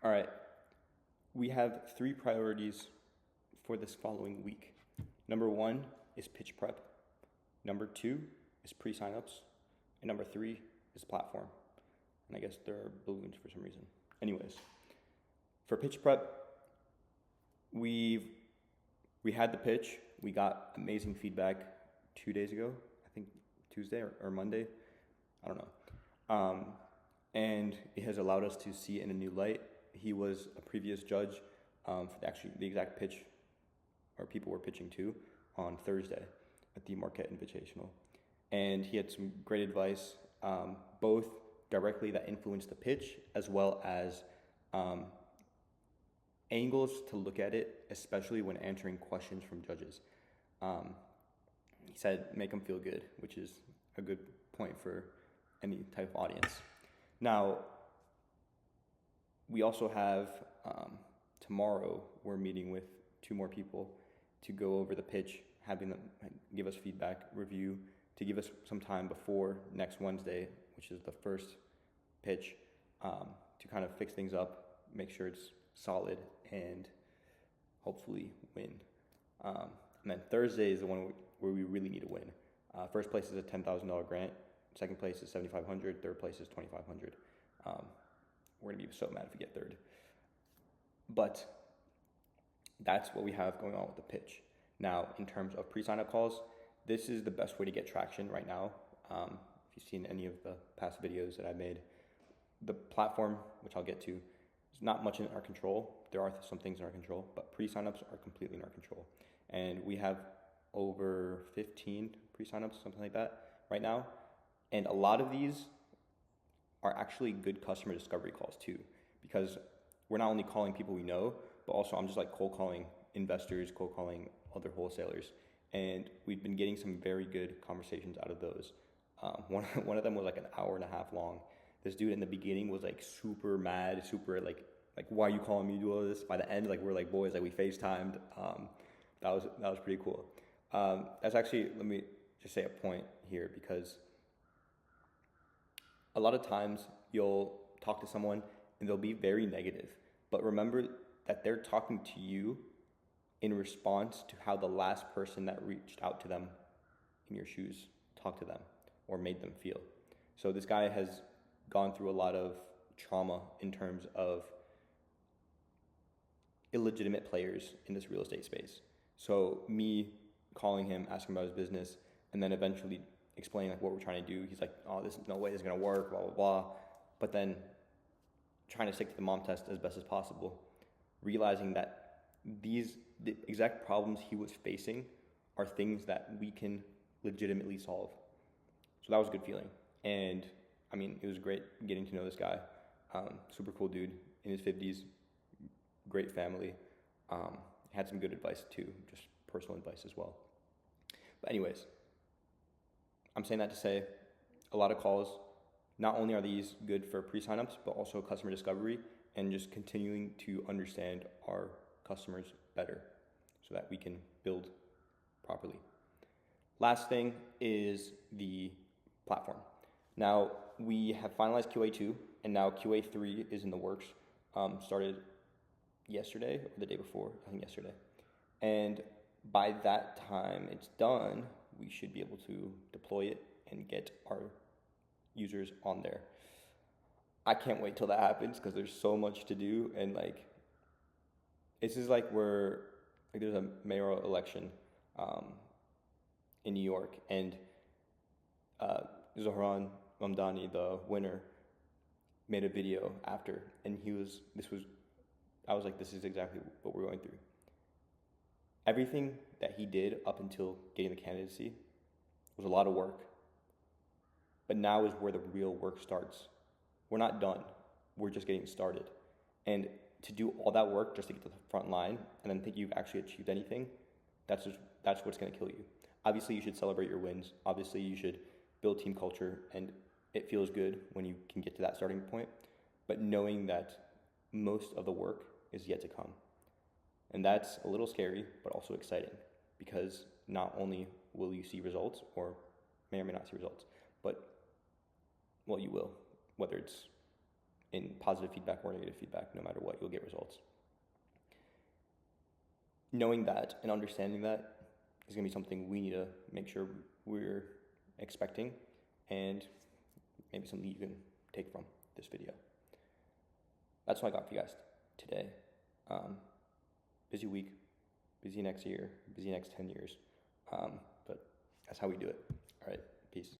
All right. We have 3 priorities for this following week. Number 1 is pitch prep. Number 2 is pre-signups. And number 3 is platform. And I guess there are balloons for some reason. Anyways, for pitch prep, we had the pitch. We got amazing feedback 2 days ago. I think Tuesday or Monday. I don't know. And it has allowed us to see it in a new light. He was a previous judge for the exact pitch or people were pitching to on Thursday at the Marquette Invitational. And he had some great advice, both directly that influenced the pitch as well as angles to look at it, especially when answering questions from judges. He said, make them feel good, which is a good point for any type of audience. Now, we also have tomorrow, we're meeting with 2 more people to go over the pitch, having them give us feedback, review, to give us some time before next Wednesday, which is the first pitch, to kind of fix things up, make sure it's solid, and hopefully win. And then Thursday is the one where we really need to win. First place is a $10,000 grant. Second place is $7,500. Third place is $2,500. We're going to be so mad if we get third. But that's what we have going on with the pitch. Now, in terms of pre-sign-up calls, this is the best way to get traction right now. If you've seen any of the past videos that I made, the platform, which I'll get to, is not much in our control. There are some things in our control, but pre-sign-ups are completely in our control. And we have over 15 pre-sign-ups, something like that, right now. And a lot of these are actually good customer discovery calls too, because we're not only calling people we know, but also I'm just like cold calling investors, cold calling other wholesalers. And we've been getting some very good conversations out of those. One of them was like an hour and a half long. This dude in the beginning was like super mad, super like why are you calling me to do all this? By the end, like we're like boys, like we FaceTimed. That was pretty cool. That's actually, let me just say a point here, because a lot of times you'll talk to someone and they'll be very negative, but remember that they're talking to you in response to how the last person that reached out to them in your shoes talked to them or made them feel. So this guy has gone through a lot of trauma in terms of illegitimate players in this real estate space. So me calling him, asking about his business, and then eventually explaining like what we're trying to do, he's like, oh, this no way this is gonna work, blah, blah, blah. But then trying to stick to the mom test as best as possible, realizing that the exact problems he was facing are things that we can legitimately solve. So that was a good feeling. And I mean, it was great getting to know this guy. Super cool dude in his 50s, great family. Had some good advice too, just personal advice as well. But anyways, I'm saying that to say a lot of calls, not only are these good for pre-signups, but also customer discovery and just continuing to understand our customers better so that we can build properly. Last thing is the platform. Now, we have finalized QA2, and now QA3 is in the works. Started yesterday or the day before, I think yesterday. And by that time it's done, we should be able to deploy it and get our users on there. I can't wait till that happens because there's so much to do, and like this is like there's a mayoral election in New York, and Zohran Mamdani, the winner, made a video after, and I was like, this is exactly what we're going through. Everything that he did up until getting the candidacy was a lot of work. But now is where the real work starts. We're not done. We're just getting started. And to do all that work just to get to the front line and then think you've actually achieved anything, that's what's going to kill you. Obviously, you should celebrate your wins. Obviously, you should build team culture, and it feels good when you can get to that starting point. But knowing that most of the work is yet to come. And that's a little scary, but also exciting, because not only will you see results, or may or may not see results, but, well, you will, whether it's in positive feedback or negative feedback. No matter what, you'll get results. Knowing that and understanding that is going to be something we need to make sure we're expecting, and maybe something you can take from this video. That's what I got for you guys today. Busy week, busy next year, busy next 10 years, but that's how we do it. All right, peace.